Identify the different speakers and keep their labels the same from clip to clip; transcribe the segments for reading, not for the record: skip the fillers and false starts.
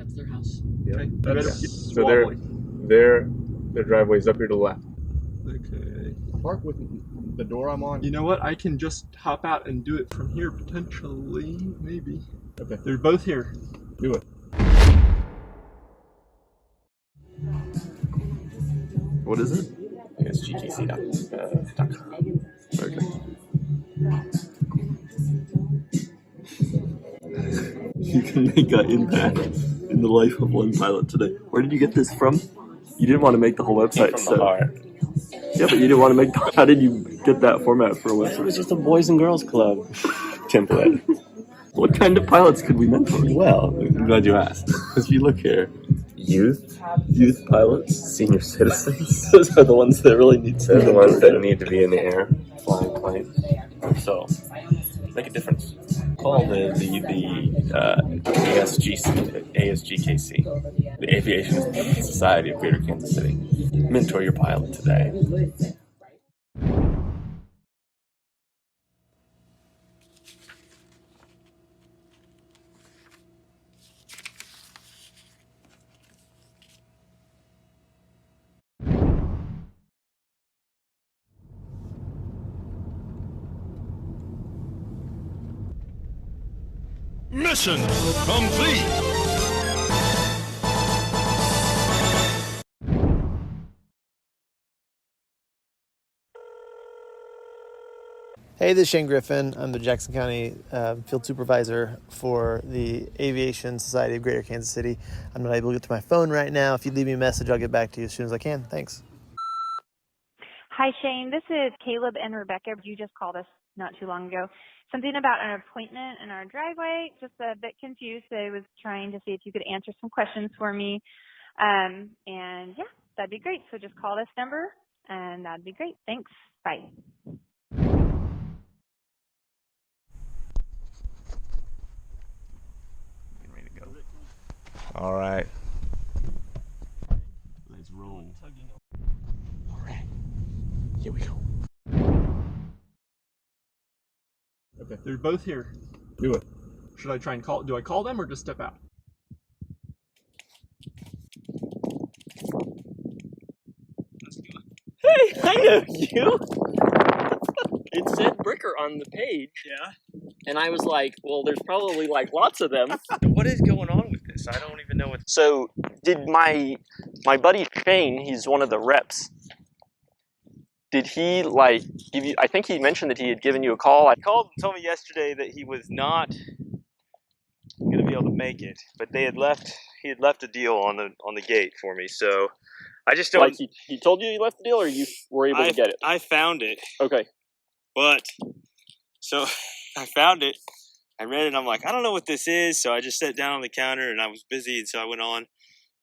Speaker 1: That's their house.
Speaker 2: Yeah.
Speaker 1: Okay.
Speaker 2: That's, so their driveway's up here to the left.
Speaker 1: Okay.
Speaker 2: Park with the door I'm on.
Speaker 1: You know what? I can just hop out and do it from here, potentially. Maybe.
Speaker 2: Okay.
Speaker 1: They're both here.
Speaker 2: Do it.
Speaker 3: What is it?
Speaker 4: ASGKC.com.
Speaker 3: Okay. You can make an impact in the life of one pilot today. Where did you get this from? You didn't want to make the whole website.
Speaker 4: From the heart.
Speaker 3: Yeah, but you didn't want to make. How did you get that format for a
Speaker 4: It
Speaker 3: website?
Speaker 4: was just a Boys and Girls Club template.
Speaker 3: What kind of pilots could we mentor?
Speaker 4: Well, I'm glad you asked.
Speaker 3: If you look here,
Speaker 4: Youth
Speaker 3: pilots.
Speaker 4: senior citizens.
Speaker 3: Those are the ones that really need to.
Speaker 4: They're the ones that need to be in the air, flying planes. So, make a difference. Call the ASGKC, the Aviation Society of Greater Kansas City. Mentor your pilot today.
Speaker 5: Mission complete!
Speaker 6: Hey, this is Shane Griffin. I'm the Jackson County Field Supervisor for the Aviation Society of Greater Kansas City. I'm not able to get to my phone right now. If you leave me a message, I'll get back to you as soon as I can. Thanks.
Speaker 7: Hi, Shane. This is Caleb and Rebecca. You just called us not too long ago. Something about an appointment in our driveway. Just a bit confused. So I was trying to see if you could answer some questions for me. And yeah, that'd be great. So just call this number and that'd be great. Thanks. Bye.
Speaker 4: Ready to go. All right. Let's roll. All right. Here we go.
Speaker 1: Okay. They're both here.
Speaker 2: Do it.
Speaker 1: Should I try and call? Do I call them or just step out?
Speaker 3: Hey, I know you. It said Bricker on the page.
Speaker 8: Yeah.
Speaker 3: And I was like, well, there's probably like lots of them.
Speaker 8: What is going on with this? I don't even know what.
Speaker 3: So did my buddy Shane, he's one of the reps, did he like give you, I think he mentioned that he had given you a call.
Speaker 8: He called and told me yesterday that he was not going to be able to make it, but he had left a deal on the gate for me. So I just don't.
Speaker 3: Like he told you left the deal, or you were able to get it?
Speaker 8: I found it.
Speaker 3: Okay.
Speaker 8: But so I found it. I read it. And I'm like, I don't know what this is. So I just sat down on the counter and I was busy, and so I went on.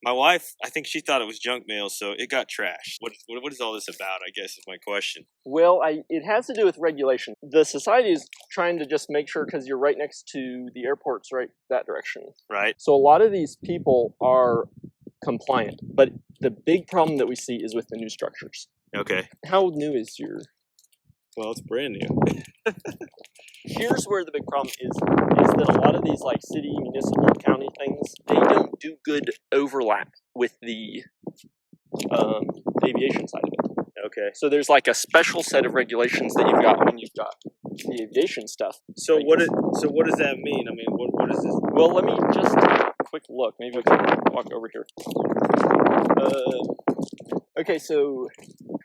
Speaker 8: My wife, I think she thought it was junk mail, so it got trashed. What is all this about, I guess, is my question.
Speaker 3: Well, it has to do with regulation. The society is trying to just make sure, because you're right next to the airports, right that direction.
Speaker 8: Right.
Speaker 3: So a lot of these people are compliant, but the big problem that we see is with the new structures.
Speaker 8: Okay.
Speaker 3: How new is your...
Speaker 8: Well, it's brand new.
Speaker 3: Here's where the big problem is that a lot of these like city, municipal, county things, they don't do good overlap with the aviation side of it.
Speaker 8: Okay.
Speaker 3: So there's like a special set of regulations that you've got when you've got the aviation stuff.
Speaker 8: So what does that mean? I mean, what is this?
Speaker 3: Well, let me just take a quick look. Maybe we can walk over here. Okay, so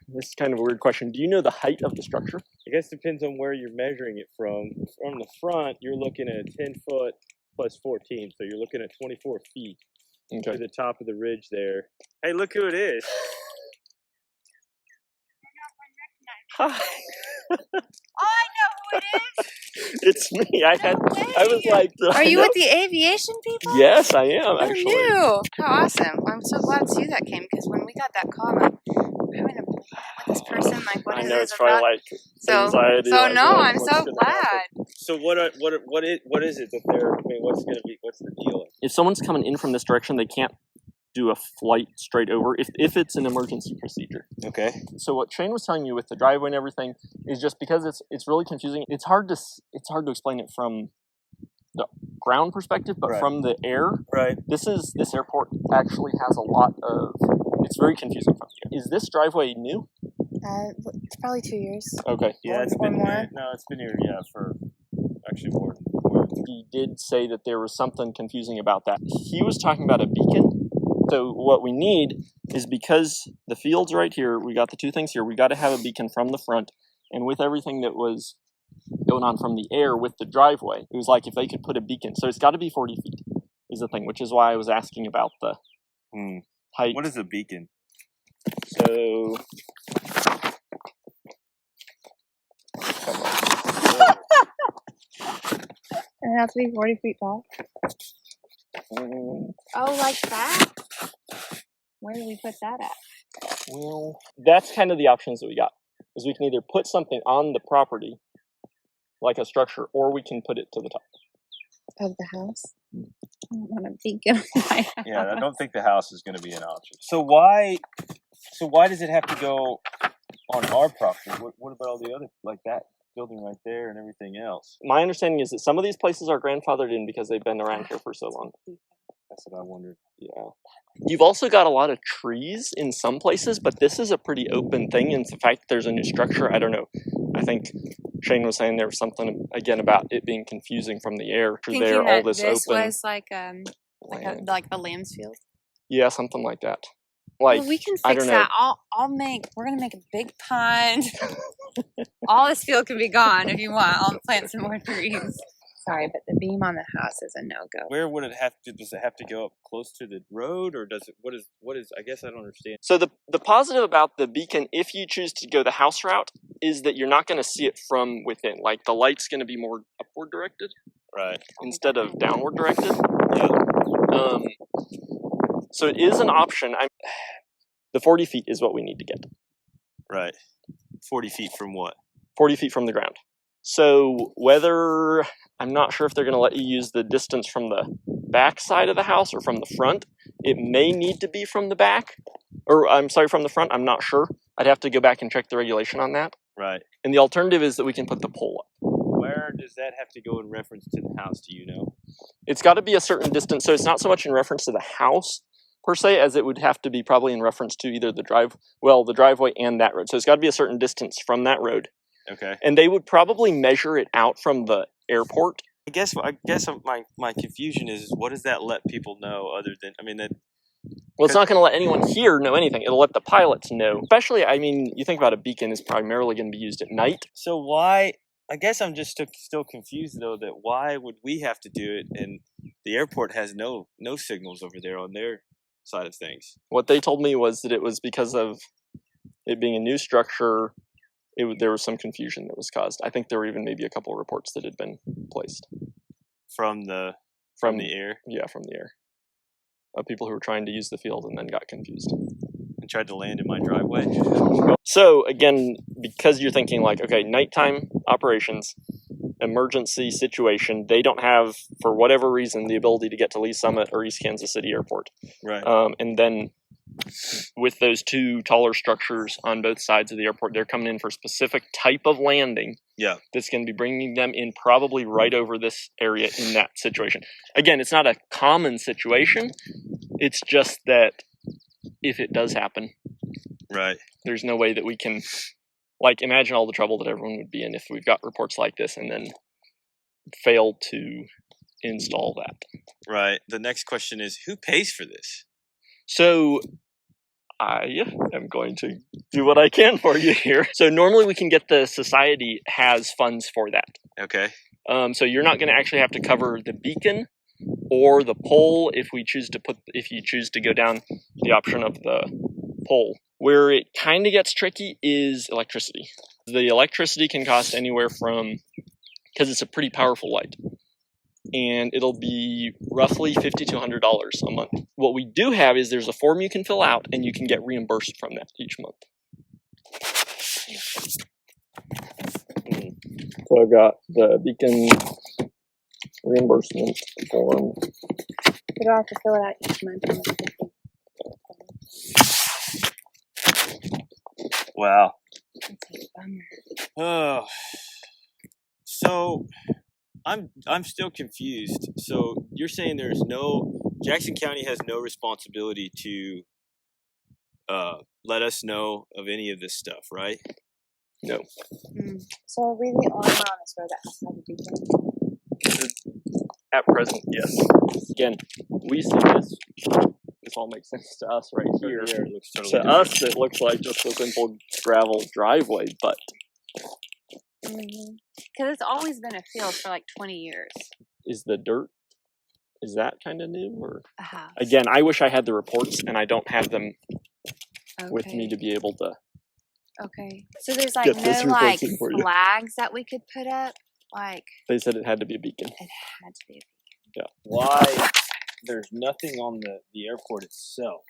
Speaker 3: this is kind of a weird question. Do you know the height of the structure?
Speaker 8: I guess it depends on where you're measuring it from. From the front, you're looking at 10 foot plus 14, so you're looking at 24 feet to the top of the ridge there. Hey, look who it is.
Speaker 3: Hi.
Speaker 9: Oh, I know who it is.
Speaker 3: It's me. I was like...
Speaker 9: Are you with the aviation people?
Speaker 3: Yes, I am, actually.
Speaker 9: Oh, how awesome. I'm so glad to see that came, because when we got that call, I'm having a with this person, like, what is
Speaker 3: I know,
Speaker 9: this
Speaker 3: it's probably
Speaker 9: about?
Speaker 3: like anxiety.
Speaker 9: So
Speaker 3: like,
Speaker 9: no,
Speaker 3: like,
Speaker 9: I'm so glad.
Speaker 8: So what is it that they're, I mean, what's the deal?
Speaker 3: If someone's coming in from this direction, they can't do a flight straight over if it's an emergency procedure.
Speaker 8: Okay.
Speaker 3: So what Shane was telling you with the driveway and everything is just because it's really confusing. It's hard to explain it from the ground perspective, but
Speaker 8: Right.
Speaker 3: from the air,
Speaker 8: Right.
Speaker 3: this airport actually has a lot of. It's very confusing from here. Is this driveway new?
Speaker 9: It's probably 2 years.
Speaker 3: Okay.
Speaker 8: Yeah, it's
Speaker 9: Or
Speaker 8: been
Speaker 9: more.
Speaker 8: here. No, it's been here. Yeah, for actually more than.
Speaker 3: He did say that there was something confusing about that. He was talking about a beacon. So what we need is, because the field's right here, we got the two things here. We got to have a beacon from the front, and with everything that was going on from the air with the driveway, it was like if they could put a beacon. So it's got to be 40 feet is the thing, which is why I was asking about the height.
Speaker 8: What is a beacon?
Speaker 3: So
Speaker 9: And it has to be 40 feet tall. Oh, like that? Where do we put that at?
Speaker 3: well, that's kind of the options that we got. Is we can either put something on the property, like a structure, or we can put it to the top.
Speaker 9: Of the house? I don't want a beacon on my house.
Speaker 8: Yeah, I don't think the house is going to be an option. So why does it have to go on our property? What about all the other, like that building right there and everything else?
Speaker 3: My understanding is that some of these places are grandfathered in because they've been around here for so long.
Speaker 8: That's what I wondered.
Speaker 3: Yeah. You've also got a lot of trees in some places, but this is a pretty open thing. And the fact that there's a new structure, I don't know. I think Shane was saying there was something, again, about it being confusing from the air.
Speaker 9: Thinking
Speaker 3: There,
Speaker 9: that
Speaker 3: all this
Speaker 9: this
Speaker 3: open
Speaker 9: was like
Speaker 3: land.
Speaker 9: like the lamb's field.
Speaker 3: Yeah, something like that. Like,
Speaker 9: Well, we can
Speaker 3: I
Speaker 9: fix
Speaker 3: don't
Speaker 9: that.
Speaker 3: know.
Speaker 9: We're gonna make a big pond. All this field can be gone if you want. I'll plant some more trees. Sorry, but the beam on the house is a no-go.
Speaker 8: Where would it have to? Does it have to go up close to the road, or does it? What is? I guess I don't understand.
Speaker 3: So the positive about the beacon, if you choose to go the house route, is that you're not going to see it from within. Like, the light's going to be more upward directed,
Speaker 8: Right.
Speaker 3: instead of downward directed.
Speaker 8: Yeah.
Speaker 3: So it is an option. The 40 feet is what we need to get.
Speaker 8: Right. 40 feet from what?
Speaker 3: 40 feet from the ground. So whether, I'm not sure if they're going to let you use the distance from the back side of the house or from the front. It may need to be from the back, or I'm sorry, from the front. I'm not sure. I'd have to go back and check the regulation on that.
Speaker 8: Right.
Speaker 3: And the alternative is that we can put the pole up.
Speaker 8: Where does that have to go in reference to the house? Do you know?
Speaker 3: It's got to be a certain distance. So it's not so much in reference to the house per se, as it would have to be probably in reference to either the driveway and that road. So it's got to be a certain distance from that road.
Speaker 8: Okay.
Speaker 3: And they would probably measure it out from the airport.
Speaker 8: I guess my confusion is, what does that let people know other than, I mean, that.
Speaker 3: Well, it's not going to let anyone here know anything. It'll let the pilots know. Especially, I mean, you think about a beacon is primarily going to be used at night.
Speaker 8: So why, I guess I'm just still confused though, that why would we have to do it, and the airport has no signals over there on their side of things?
Speaker 3: What they told me was that it was because of it being a new structure. There was some confusion that was caused. I think there were even maybe a couple of reports that had been placed
Speaker 8: From the air?
Speaker 3: Yeah, from the air. Of people who were trying to use the field and then got confused.
Speaker 8: And tried to land in my driveway?
Speaker 3: So again, because you're thinking like, okay, nighttime operations, emergency situation, they don't have, for whatever reason, the ability to get to Lee Summit or East Kansas City Airport.
Speaker 8: Right.
Speaker 3: And then with those two taller structures on both sides of the airport, they're coming in for a specific type of landing.
Speaker 8: Yeah.
Speaker 3: That's going to be bringing them in probably right over this area in that situation. Again, it's not a common situation. It's just that if it does happen,
Speaker 8: right,
Speaker 3: there's no way that we can, like, imagine all the trouble that everyone would be in if we've got reports like this and then fail to install that.
Speaker 8: Right. The next question is, who pays for this?
Speaker 3: So I am going to do what I can for you here. So normally we can get, the society has funds for that.
Speaker 8: Okay.
Speaker 3: So you're not going to actually have to cover the beacon or the pole if you choose to go down the option of the pole. Where it kind of gets tricky is electricity. The electricity can cost anywhere from, because it's a pretty powerful light, and it'll be roughly $50 to $100 a month. What we do have is there's a form you can fill out and you can get reimbursed from that each month. So I've got the beacon reimbursement form.
Speaker 9: You don't have to fill it out each month.
Speaker 8: Wow.
Speaker 9: That's a bummer.
Speaker 8: Oh. So I'm still confused. So you're saying Jackson County has no responsibility to let us know of any of this stuff, right?
Speaker 3: No.
Speaker 9: So are we the only one on this road that has to have a beacon?
Speaker 3: At present, yes. Again, we see this. This all makes sense to us right here.
Speaker 8: It looks totally
Speaker 3: To
Speaker 8: different.
Speaker 3: us, it looks like just a simple gravel driveway, but
Speaker 9: Because it's always been a field for like 20 years.
Speaker 3: is the dirt, is that kind of new? Or
Speaker 9: A house.
Speaker 3: again, I wish I had the reports, and I don't have them with me
Speaker 9: Okay.
Speaker 3: to be able to.
Speaker 9: Okay. So there's like
Speaker 3: Get this
Speaker 9: no like
Speaker 3: reported for you.
Speaker 9: flags that we could put up? Like,
Speaker 3: They said it had to be a beacon.
Speaker 9: it had to be a
Speaker 8: Why there's nothing on the airport itself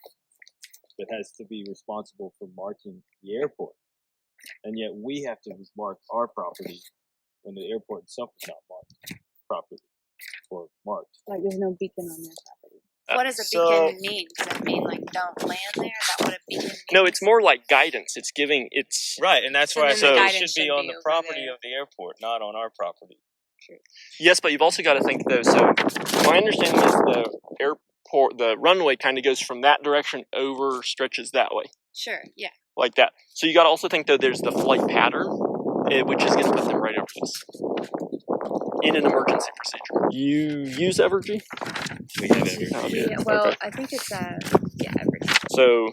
Speaker 8: that has to be responsible for marking the airport, and yet we have to mark our property when the airport itself is not marked properly or marked.
Speaker 9: Like there's no beacon on their property. What does a
Speaker 3: So-
Speaker 9: beacon mean? Does that mean like don't land there? Is that what a beacon means?
Speaker 3: No, it's more like guidance. It's giving. It's
Speaker 8: Right, and that's
Speaker 9: So
Speaker 8: why I
Speaker 9: then the
Speaker 8: said it
Speaker 9: guidance
Speaker 8: should be
Speaker 9: should
Speaker 8: on
Speaker 9: be
Speaker 8: the
Speaker 9: over
Speaker 8: property
Speaker 9: there.
Speaker 8: of the airport, not on our property.
Speaker 3: yes, but you've also got to think though. So my understanding is the airport, the runway kind of goes from that direction over, stretches that way,
Speaker 9: Sure, yeah.
Speaker 3: like that. So you got to also think though. There's the flight pattern, which is going to put them right over this in an emergency procedure. You use Evergy?
Speaker 8: We have it.
Speaker 9: Yeah, well,
Speaker 3: Okay.
Speaker 9: I think it's every.
Speaker 3: So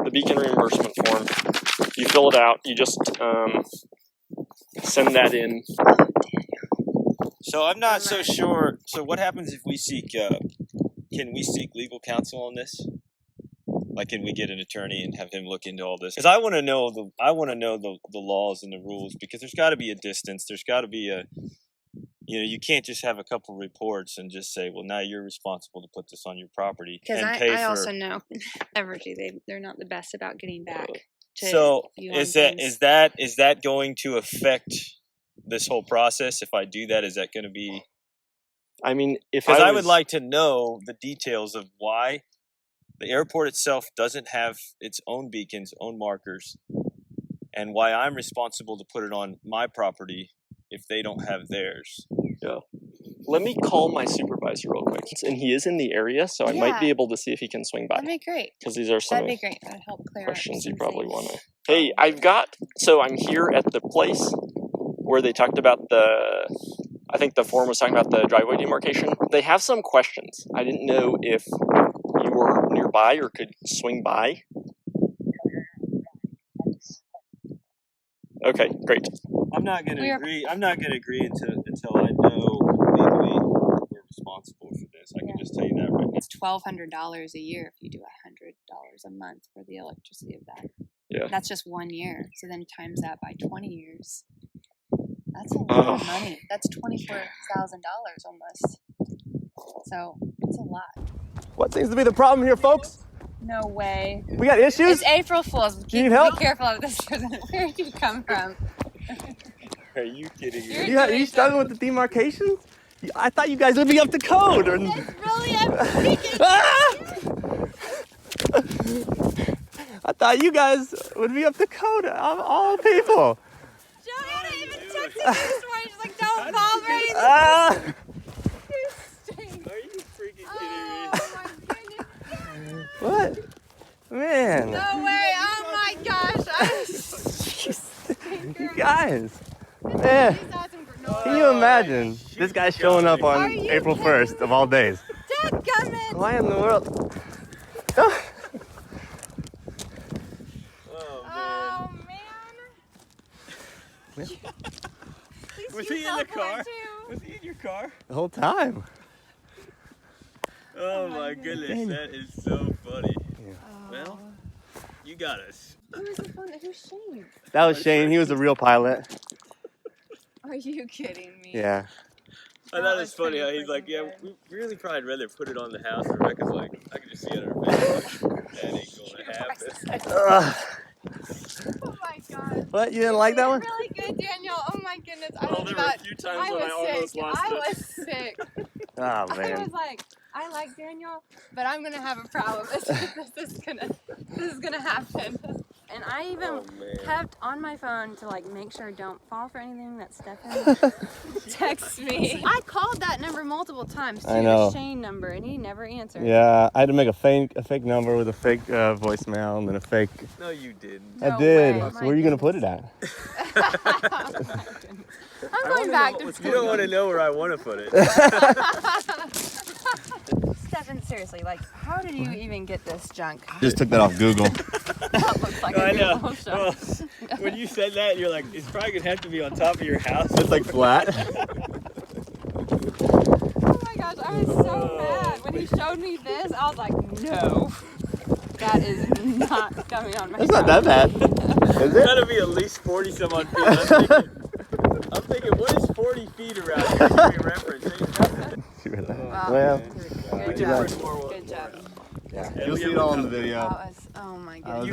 Speaker 3: the beacon reimbursement form, you fill it out. You just send that in.
Speaker 8: So I'm not so sure. So what happens if we seek? Can we seek legal counsel on this? Like, can we get an attorney and have him look into all this? Because I want to know the laws and the rules. Because there's got to be a distance. There's got to be a. You can't just have a couple reports and just say, well, now you're responsible to put this on your property
Speaker 9: Because
Speaker 8: and pay
Speaker 9: I
Speaker 8: for.
Speaker 9: also know Evergy, they're not the best about getting back to
Speaker 8: So
Speaker 9: you on
Speaker 8: is
Speaker 9: things.
Speaker 8: that going to affect this whole process? If I do that, is that going to be?
Speaker 3: I mean, if
Speaker 8: Because I would
Speaker 3: was-
Speaker 8: like to know the details of why the airport itself doesn't have its own beacons, own markers, and why I'm responsible to put it on my property if they don't have theirs.
Speaker 3: Let me call my supervisor real quick, and he is in the area, so I might be
Speaker 9: Yeah.
Speaker 3: able to see if he can swing by.
Speaker 9: That'd be great.
Speaker 3: Because these are some
Speaker 9: That'd be great. That'd help clear
Speaker 3: questions
Speaker 9: up
Speaker 3: you
Speaker 9: some
Speaker 3: probably
Speaker 9: things.
Speaker 3: want to. Hey, I'm here at the place where they talked about I think the forum was talking about the driveway demarcation. They have some questions. I didn't know if you were nearby or could swing by. Okay, great.
Speaker 8: I'm not going to
Speaker 9: We're-
Speaker 8: agree. I'm not going to agree until I know legally we're responsible for this. I can just tell you that right now.
Speaker 9: It's $1,200 a year if you do $100 a month for the electricity of that.
Speaker 3: Yeah.
Speaker 9: That's just 1 year. So then times that by 20 years. That's a lot of money. That's $24,000 almost. So it's a lot.
Speaker 6: What seems to be the problem here, folks?
Speaker 9: No way.
Speaker 6: We got issues?
Speaker 9: It's April Fool's.
Speaker 6: You need help?
Speaker 9: Be careful of this person. Where did you come from?
Speaker 8: Are you kidding me?
Speaker 6: You struggling with the demarcations? I thought you guys would be up to code. Or...
Speaker 9: It's really a
Speaker 6: Ah! I thought you guys would be up to code of all people.
Speaker 9: Joanna even texted me this morning. She's like, don't fall for anything.
Speaker 6: Ah!
Speaker 8: Are you freaking
Speaker 9: Oh my goodness.
Speaker 6: What? Man.
Speaker 9: No way. Oh my gosh.
Speaker 6: You guys. Man. Can you imagine this guy showing up
Speaker 9: Are
Speaker 6: on
Speaker 9: you
Speaker 6: April
Speaker 9: kidding
Speaker 6: 1st of all days?
Speaker 9: Dadgummit.
Speaker 6: Why in the world?
Speaker 8: Oh
Speaker 9: Oh man.
Speaker 8: Was he in the car? Was he in your car?
Speaker 6: The whole time.
Speaker 8: Oh my goodness, that is so funny. Well, you got us.
Speaker 9: Who's the phone? Who's Shane?
Speaker 6: That was Shane. He was a real pilot.
Speaker 9: Are you kidding me?
Speaker 6: Yeah.
Speaker 8: I thought
Speaker 9: That
Speaker 8: it was
Speaker 9: was
Speaker 8: funny how
Speaker 9: pretty
Speaker 8: he's like, yeah,
Speaker 9: freaking
Speaker 8: we really probably rather put it on the house. And Rebecca's like, I can just see it on her face. Like, that ain't gonna happen.
Speaker 6: Ugh.
Speaker 9: Oh my god.
Speaker 6: What? You didn't like that one?
Speaker 9: Really good, Daniel. Oh my goodness. I
Speaker 3: Oh,
Speaker 9: was
Speaker 3: there were
Speaker 9: about,
Speaker 3: a few times
Speaker 9: I
Speaker 3: when I
Speaker 9: was
Speaker 3: almost
Speaker 9: sick.
Speaker 3: lost
Speaker 9: I
Speaker 3: it.
Speaker 9: was sick.
Speaker 6: Oh
Speaker 9: I
Speaker 6: man.
Speaker 9: was like, I like Daniel, but I'm gonna have a problem. This is gonna happen. And I even kept on my phone to like make sure don't fall for anything that Stefan texts me. I called that number multiple times too, the Shane number, and he never answered.
Speaker 2: Yeah, I had to make a fake number with a fake voicemail and then a fake.
Speaker 4: No, you didn't.
Speaker 9: No
Speaker 2: I did.
Speaker 9: way.
Speaker 2: So where are you gonna put it at?
Speaker 9: I'm going back to school.
Speaker 4: You don't want to know where I want to put it.
Speaker 9: Stefan, seriously, like, how did you even get this junk?
Speaker 2: Just took that off Google.
Speaker 9: That looks like
Speaker 8: I
Speaker 9: a
Speaker 8: know.
Speaker 9: Google
Speaker 8: Well,
Speaker 9: shot.
Speaker 8: when you said that, you're like, it's probably gonna have to be on top of your house.
Speaker 2: It's like flat.
Speaker 9: Oh my gosh, I was so mad. When he showed me this, I was like, no. That is not coming on my
Speaker 2: It's not that bad. Is
Speaker 8: It's
Speaker 2: it?
Speaker 8: gotta be at least 40 some odd feet. I'm thinking, what is 40 feet around here? Give me a reference. Ain't nothing.
Speaker 2: Well,
Speaker 9: Good job. Good job.
Speaker 2: yeah. You'll see it all in the video.
Speaker 9: That was, oh my goodness.